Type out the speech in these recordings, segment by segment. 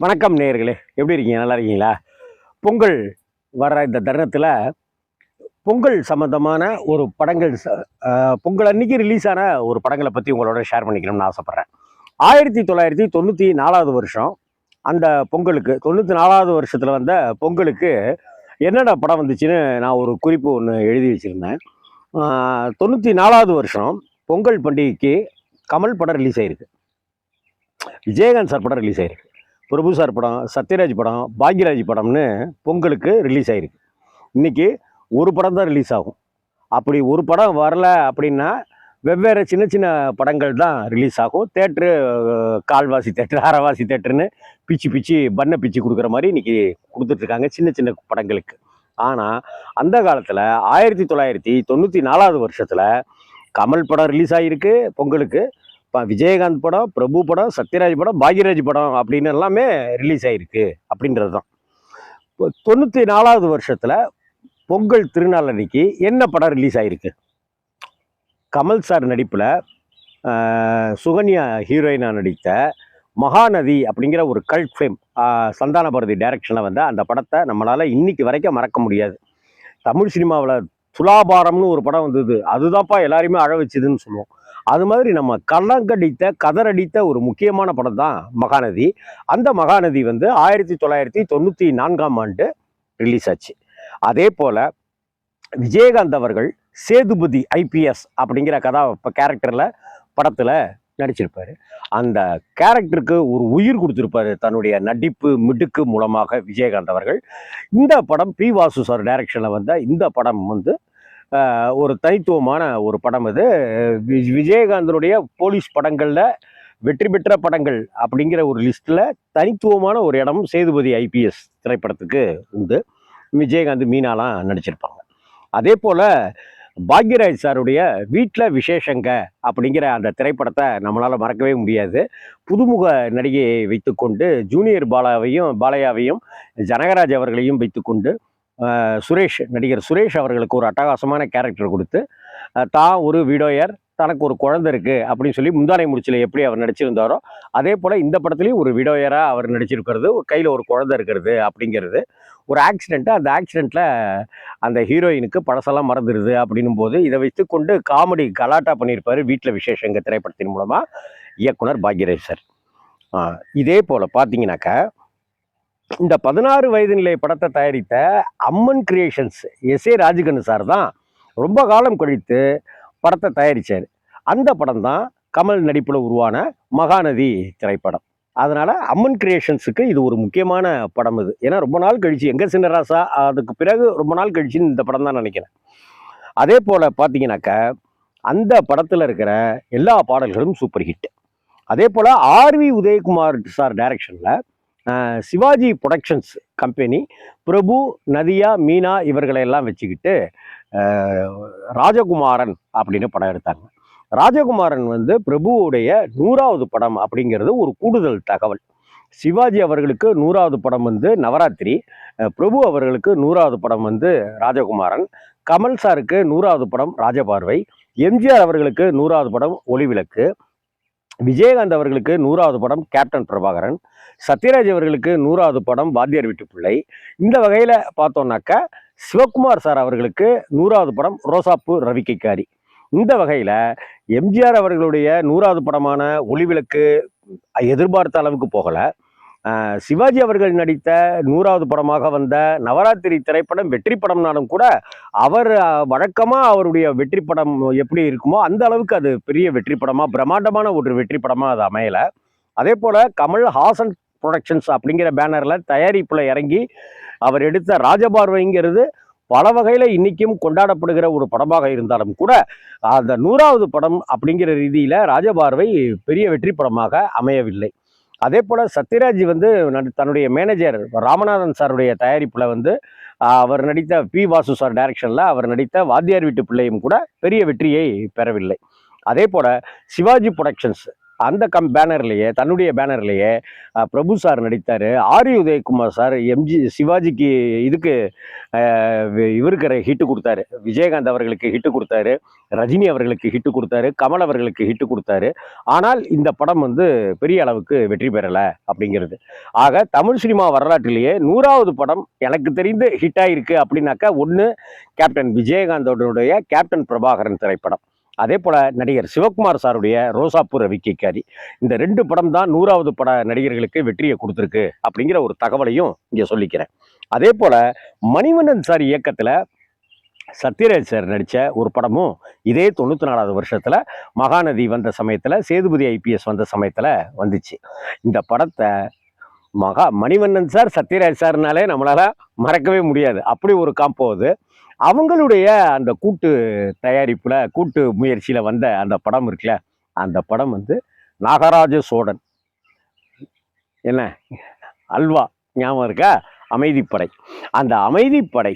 வணக்கம் நேயர்களே, எப்படி இருக்கீங்க? நல்லா இருக்கீங்களா? பொங்கல் வர இந்த தருணத்தில் பொங்கல் சம்பந்தமான ஒரு படங்கள் பொங்கல் அன்னைக்கு ரிலீஸ் ஆன ஒரு படங்களை பற்றி உங்களோட ஷேர் பண்ணிக்கணும்னு ஆசைப்பட்றேன். 1994 வருஷம் அந்த பொங்கலுக்கு 94 வருஷத்தில் வந்த பொங்கலுக்கு என்னென்ன படம் வந்துச்சுன்னு நான் ஒரு குறிப்பு ஒன்று எழுதி வச்சுருந்தேன். 94 வருஷம் பொங்கல் பண்டிகைக்கு கமல் படம் ரிலீஸ் ஆயிருக்கு, விஜயகாந்த் சார் படம் ரிலீஸ் ஆயிருக்கு, பிரபு சார் படம், சத்யராஜ் படம், பாக்யராஜ் படம்னு பொங்கலுக்கு ரிலீஸ் ஆயிருக்கு. இன்னைக்கு ஒரு படம் தான் ரிலீஸ் ஆகும். அப்படி ஒரு படம் வரல அப்படின்னா வெவ்வேறு சின்ன சின்ன படங்கள் தான் ரிலீஸ் ஆகும். தேட்ரு கால்வாசி தேட்ரு, அரைவாசி தேட்டருன்னு பிச்சு பிச்சு பண்ணை பிச்சு கொடுக்குற மாதிரி இன்னைக்கு கொடுத்துட்ருக்காங்க சின்ன சின்ன படங்களுக்கு. ஆனால் அந்த காலத்தில் 1994 வருஷத்தில் கமல் படம் ரிலீஸ் ஆகிருக்கு பொங்கலுக்கு. இப்போ விஜயகாந்த் படம், பிரபு படம், சத்யராஜ் படம், பாக்யராஜ் படம் அப்படின்னு எல்லாமே ரிலீஸ் ஆகிருக்கு அப்படின்றது தான். இப்போ 94 வருஷத்தில் பொங்கல் திருநாள் அன்னைக்கு என்ன படம் ரிலீஸ் ஆகிருக்கு? கமல் சார் நடிப்பில் சுகன்யா ஹீரோயினாக நடித்த மகாநதி அப்படிங்கிற ஒரு கல்ட் ஃபிலிம், சந்தான பாரதி டைரக்ஷனில் வந்த அந்த படத்தை நம்மளால் இன்னைக்கு வரைக்கும் மறக்க முடியாது. தமிழ் சினிமாவில் துலாபாரம்னு ஒரு படம் வந்தது, அதுதான்ப்பா எல்லாரையுமே அழ வச்சுதுன்னு சொல்லுவோம். அது மாதிரி நம்ம கல்லங்கடித்த கதறடித்த ஒரு முக்கியமான படம் தான் மகாநதி. அந்த மகாநதி 1994 ரிலீஸ் ஆச்சு. அதே போல் விஜயகாந்த் அவர்கள் சேதுபதி ஐபிஎஸ் அப்படிங்கிற கேரக்டரில் படத்தில் நடிச்சிருப்பார். அந்த கேரக்டருக்கு ஒரு உயிர் கொடுத்துருப்பாரு தன்னுடைய நடிப்பு மிடுக்கு மூலமாக விஜயகாந்த் அவர்கள். இந்த படம் பி வாசு சார் டைரக்ஷனில் வந்த இந்த படம் ஒரு தனித்துவமான ஒரு படம். இது விஜயகாந்தனுடைய போலீஸ் படங்களில் வெற்றி பெற்ற படங்கள் அப்படிங்கிற ஒரு லிஸ்ட்டில் தனித்துவமான ஒரு இடம் சேதுபதி ஐபிஎஸ் திரைப்படத்துக்கு உண்டு. விஜயகாந்த் மீனாலாம் நடிச்சிருப்பாங்க. அதே போல் பாக்யராஜ் சாருடைய வீட்டில் விசேஷங்க அப்படிங்கிற அந்த திரைப்படத்தை நம்மளால் மறக்கவே முடியாது. புதுமுக நடிகையை வைத்துக்கொண்டு ஜூனியர் பாலையாவையும் ஜனகராஜ் அவர்களையும் வைத்துக்கொண்டு நடிகர் சுரேஷ் அவர்களுக்கு ஒரு அட்டகாசமான கேரக்டர் கொடுத்து தான் ஒரு விடோயர், தனக்கு ஒரு குழந்தை இருக்குது அப்படின்னு சொல்லி முந்தானை முடிச்சில் எப்படி அவர் நடிச்சிருந்தாரோ அதே போல் இந்த படத்துலையும் ஒரு விடோயராக அவர் நடிச்சிருக்கிறது, கையில் ஒரு குழந்தை இருக்கிறது அப்படிங்கிறது ஒரு ஆக்சிடெண்ட்டு. அந்த ஆக்சிடெண்ட்டில் அந்த ஹீரோயினுக்கு பழசெல்லாம் மறந்துடுது அப்படின்னும் போது இதை வைத்து கொண்டு காமெடி கலாட்டா பண்ணியிருப்பார் வீட்டில் விசேஷங்க திரைப்படத்தின் மூலமாக இயக்குனர் பாக்யராஜ் சார். இதே போல் பார்த்தீங்கன்னாக்கா இந்த 16 வயது நிலை படத்தை தயாரித்த Amman creations S A Rajakannu sir தான் ரொம்ப காலம் கழித்து படத்தை தயாரித்தார். அந்த படம் தான் கமல் நடிப்பில் உருவான மகாநதி திரைப்படம். அதனால் அம்மன் கிரியேஷன்ஸுக்கு இது ஒரு முக்கியமான படம். இது ஏன்னா ரொம்ப நாள் கழிச்சு, எங்க சின்னராசா அதுக்கு பிறகு ரொம்ப நாள் கழிச்சுன்னு இந்த படம் தான் நினைக்கிறேன். அதே போல் பார்த்தீங்கன்னாக்கா அந்த படத்தில் இருக்கிற எல்லா பாடல்களும் சூப்பர் ஹிட். அதே போல் ஆர்வி உதயகுமார் சார் டைரக்ஷனில் சிவாஜி புரொடக்ஷன்ஸ் கம்பெனி பிரபு, நதியா, மீனா இவர்களையெல்லாம் வச்சுக்கிட்டு ராஜகுமாரன் அப்படின்னு படம் எடுத்தாங்க. ராஜகுமாரன் பிரபுவுடைய 100வது படம் அப்படிங்கிறது ஒரு கூடுதல் தகவல். சிவாஜி அவர்களுக்கு 100வது படம் நவராத்திரி, பிரபு அவர்களுக்கு 100வது படம் ராஜகுமாரன், கமல் சாருக்கு 100வது படம் ராஜபார்வை, எம்ஜிஆர் அவர்களுக்கு 100வது படம் ஒளிவிளக்கு, விஜயகாந்த் அவர்களுக்கு 100வது படம் கேப்டன் பிரபாகரன், சத்யராஜ் அவர்களுக்கு 100வது படம் வாத்தியார் வீட்டு பிள்ளை. இந்த வகையில் பார்த்தோம்னாக்கா சிவகுமார் சார் அவர்களுக்கு 100வது படம் ரோசாப்பூ ரவிக்கைக்காரி. இந்த வகையில் எம்ஜிஆர் அவர்களுடைய 100வது படமான ஒளிவிளக்கு எதிர்பார்த்த அளவுக்கு போகலை. சிவாஜி அவர்கள் நடித்த 100வது படமாக வந்த நவராத்திரி திரைப்படம் வெற்றி படம்னாலும் கூட அவர் வழக்கமாக அவருடைய வெற்றி படம் எப்படி இருக்குமோ அந்த அளவுக்கு அது பெரிய வெற்றி படமாக, பிரம்மாண்டமான ஒரு வெற்றி படமாக அது அமையலை. அதே போல் கமல் ஹாசன் ப்ரொடக்ஷன்ஸ் அப்படிங்கிற பேனரில் தயாரிப்பில் இறங்கி அவர் எடுத்த ராஜபார்வைங்கிறது பல வகையில் இன்றைக்கும் கொண்டாடப்படுகிற ஒரு படமாக இருந்தாலும் கூட அந்த 100வது படம் அப்படிங்கிற ரீதியில் ராஜபார்வை பெரிய வெற்றி படமாக அமையவில்லை. அதே போல் சத்யராஜ் தன்னுடைய மேனேஜர் ராமநாதன் சாருடைய தயாரிப்பில் அவர் நடித்த பி வாசு சார் டைரக்ஷனில் அவர் நடித்த வாத்தியார் வீட்டு பிள்ளையும் கூட பெரிய வெற்றியை பெறவில்லை. அதே போல் சிவாஜி புரொடக்ஷன்ஸ் அந்த பேனர்லேயே, தன்னுடைய பேனர்லேயே பிரபு சார் நடித்தார், ஆரி உதயகுமார் சார் சிவாஜிக்கு இதுக்கு இவருக்கு ஹிட்டு கொடுத்தாரு, விஜயகாந்த் அவர்களுக்கு ஹிட்டு கொடுத்தாரு, ரஜினி அவர்களுக்கு ஹிட்டு கொடுத்தாரு, கமல் அவர்களுக்கு ஹிட்டு கொடுத்தாரு. ஆனால் இந்த படம் வந்து பெரிய அளவுக்கு வெற்றி பெறலை அப்படிங்கிறது. ஆக தமிழ் சினிமா வரலாற்றிலேயே 100வது படம் எனக்கு தெரிந்து ஹிட் ஆயிருக்கு அப்படின்னாக்கா ஒன்று கேப்டன் விஜயகாந்தோடைய கேப்டன் பிரபாகரன் திரைப்படம், அதே போல நடிகர் சிவகுமார் சாருடைய ரோசாப்பூர் ரவிக்கைக்காரி. இந்த 2 படம் தான் 100வது பட நடிகர்களுக்கு வெற்றியை கொடுத்துருக்கு அப்படிங்கிற ஒரு தகவலையும் இங்கே சொல்லிக்கிறேன். அதே போல மணிவண்ணன் சார் இயக்கத்தில் சத்யராஜ் சார் நடித்த ஒரு படமும் இதே 94வது வருஷத்தில் மகாநதி வந்த சமயத்தில், சேதுபதி ஐபிஎஸ் வந்த சமயத்தில் வந்துச்சு. இந்த படத்தை மணிவண்ணன் சார் சத்யராஜ் சார்னாலே நம்மளால மறக்கவே முடியாது. அப்படி ஒரு காம்போ அது. அவங்களுடைய அந்த கூட்டு தயாரிப்பில், கூட்டு முயற்சியில் வந்த அந்த படம் இருக்குல்ல, அந்த படம் வந்து நாகராஜ சோழன், என்ன அல்வா ஞாபகம் இருக்கா, அமைதிப்படை. அந்த அமைதிப்படை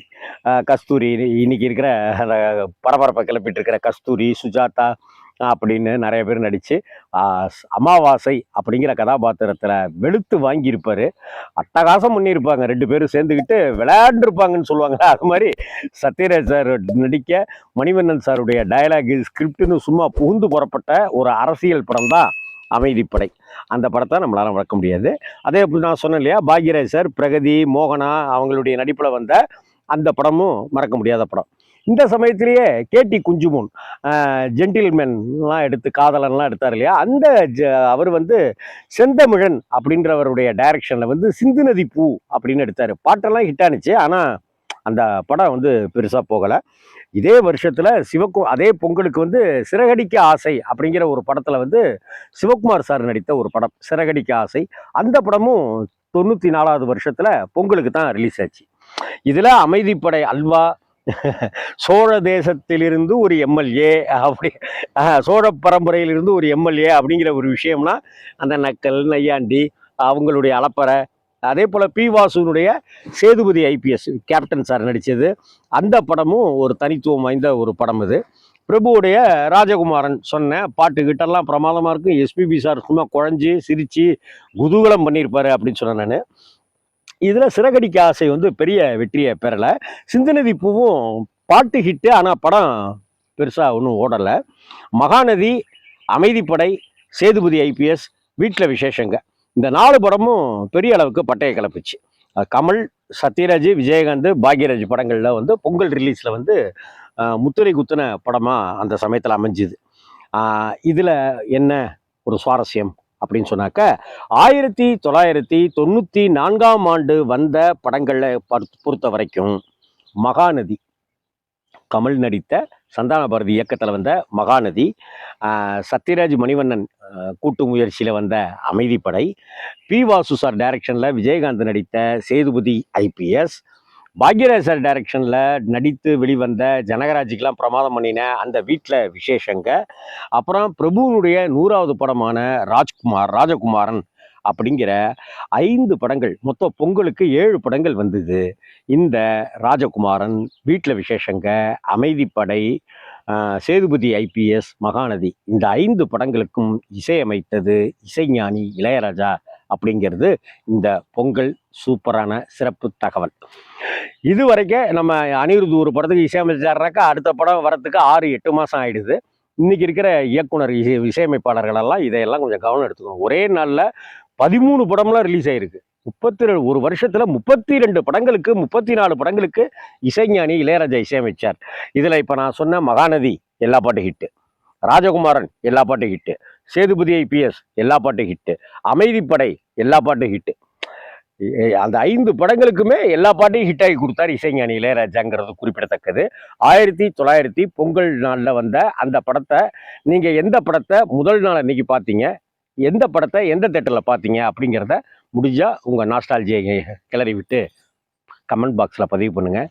கஸ்தூரி, இன்னைக்கு இருக்கிற அந்த பரபரப்பை கிளப்பிட்டு இருக்கிற கஸ்தூரி, சுஜாதா அப்படின்னு நிறைய பேர் நடித்து அமாவாசை அப்படிங்கிற கதாபாத்திரத்தில் வெளுத்து வாங்கியிருப்பார். அட்டகாசம் பண்ணியிருப்பாங்க, 2 பேரும் சேர்ந்துக்கிட்டு விளையாண்டுருப்பாங்கன்னு சொல்லுவாங்க. அது மாதிரி சத்யராஜ் சார் நடிக்க மணிவண்ணன் சாருடைய டயலாக் ஸ்கிரிப்டுன்னு சும்மா புகுந்து புறப்பட்ட ஒரு அரசியல் படம் தான் அமைதிப்படை. அந்த படத்தை நம்மளால மறக்க முடியாது. அதே நான் சொன்னேன் இல்லையா, பாக்யராஜ் சார், பிரகதி, மோகனா அவங்களுடைய நடிப்பில் வந்த அந்த படமும் மறக்க முடியாத படம். இந்த சமயத்திலேயே கேடி குஞ்சுமோன் ஜென்டில்மேன்லாம் எடுத்து, காதலன்லாம் எடுத்தார் இல்லையா, அந்த அவர் வந்து செந்தமிழன் அப்படின்றவருடைய டைரக்ஷனில் வந்து சிந்து நதி பூ அப்படின்னு எடுத்தார். பாட்டெல்லாம் ஹிட் ஆனிச்சு, ஆனால் அந்த படம் வந்து பெருசாக போகலை. இதே வருஷத்தில் அதே பொங்கலுக்கு வந்து சிறகடிக்க ஆசை அப்படிங்கிற ஒரு படத்தில் வந்து சிவகுமார் சார் நடித்த ஒரு படம் சிறகடிக்க ஆசை. அந்த படமும் 94வது வருஷத்தில் பொங்கலுக்கு தான் ரிலீஸ் ஆச்சு. இதில் அமைதிப்படை அல்வா, சோழ தேசத்திலிருந்து ஒரு எம்எல்ஏ, அப்படி சோழ பரம்பரையிலிருந்து ஒரு எம்எல்ஏ அப்படிங்கிற ஒரு விஷயம்னா அந்த நக்கல் நையாண்டி அவங்களுடைய அலப்பறை. அதே போல் பி வாசுனுடைய சேதுபதி ஐபிஎஸ் கேப்டன் சார் நடித்தது, அந்த படமும் ஒரு தனித்துவம் வாய்ந்த ஒரு படம். இது பிரபுவுடைய ராஜகுமாரன் சொன்ன பாட்டுக்கிட்டெல்லாம் பிரமாதமாக இருக்கும். எஸ்பிபி சார் சும்மா குழஞ்சி சிரித்து குதூகலம் பண்ணியிருப்பார் அப்படின்னு சொன்னேன் நான். இதில் சிறகடிக்க ஆசை வந்து பெரிய வெற்றியை பெறலை. சிந்துநதி பூவும் பாட்டு ஹிட்டு, ஆனால் படம் பெருசாக ஒன்றும் ஓடலை. மகாநதி, அமைதிப்படை, சேதுபதி ஐபிஎஸ், வீட்டில் விசேஷங்க, இந்த 4 படமும் பெரிய அளவுக்கு பட்டையை கிளப்பிச்சு. கமல், சத்யராஜ், விஜயகாந்த், பாக்யராஜ் படங்களில் வந்து பொங்கல் ரிலீஸில் வந்து முத்திரை குத்தின படமாக அந்த சமயத்தில் அமைஞ்சுது. இதில் என்ன ஒரு சுவாரஸ்யம் அப்படின்னு சொன்னாக்க, 1994ஆம் ஆண்டு வந்த படங்களில் பொறுத்த வரைக்கும் மகாநதி, கமல் நடித்த சந்தான பாரதி இயக்கத்தில் வந்த மகாநதி, சத்யராஜ் மணிவண்ணன் கூட்டு முயற்சியில் வந்த அமைதிப்படை, பி வாசு சார் டைரக்ஷனில் விஜயகாந்த் நடித்த சேதுபதி ஐபிஎஸ், பாக்யராஜ் சார் டைரக்ஷனில் நடித்து வெளிவந்த ஜனகராஜுக்கெல்லாம் பிரமாதம் பண்ணின அந்த வீட்டில் விசேஷங்க, அப்புறம் பிரபுனுடைய 100வது படமான ராஜகுமாரன் அப்படிங்கிற 5 படங்கள், மொத்தம் பொங்கலுக்கு 7 படங்கள் வந்தது. இந்த ராஜகுமாரன், வீட்டில் விசேஷங்க, அமைதிப்படை, சேதுபதி ஐபிஎஸ், மகாநதி, இந்த 5 படங்களுக்கும் இசையமைத்தது இசைஞானி இளையராஜா அப்படிங்கிறது இந்த பொங்கல் சூப்பரான சிறப்பு தகவல். இது வரைக்கும் நம்ம அனிருத் ஒரு படத்துக்கு இசையமைச்சாருனாக்கா அடுத்த படம் வரத்துக்கு 6-8 மாதம் ஆயிடுது. இன்னைக்கு இருக்கிற இயக்குனர் இசையமைப்பாளர்களெல்லாம் இதையெல்லாம் கொஞ்சம் கவனம் எடுத்துக்கணும். ஒரே நாளில் 13 படம்லாம் ரிலீஸ் ஆயிருக்கு. 32 ஒரு வருஷத்துல 32 படங்களுக்கு 34 படங்களுக்கு இசைஞானி இளையராஜா இசையமைச்சார். இதுல இப்ப நான் சொன்ன மகாநதி எல்லா பாட்டு ஹிட்டு, ராஜகுமாரன் எல்லா பாட்டு ஹிட்டு, சேதுபதி ஐபிஎஸ் எல்லா பாட்டு ஹிட்டு, அமைதிப்படை எல்லா பாட்டு ஹிட்டு. அந்த 5 படங்களுக்குமே எல்லா பாட்டையும் ஹிட் ஆகி கொடுத்தார் இசைஞானி இளையராஜாங்கிறது குறிப்பிடத்தக்கது. 1900 பொங்கல் நாளில் வந்த அந்த படத்தை நீங்கள் எந்த படத்தை முதல் நாள் அன்னைக்கு பார்த்தீங்க, எந்த படத்தை எந்த தேட்டரில் பார்த்தீங்க அப்படிங்கிறத முடிஞ்சால் உங்கள் நாஸ்டாலஜியை கிளறி விட்டு கமெண்ட் பாக்ஸில் பதிவு பண்ணுங்கள்.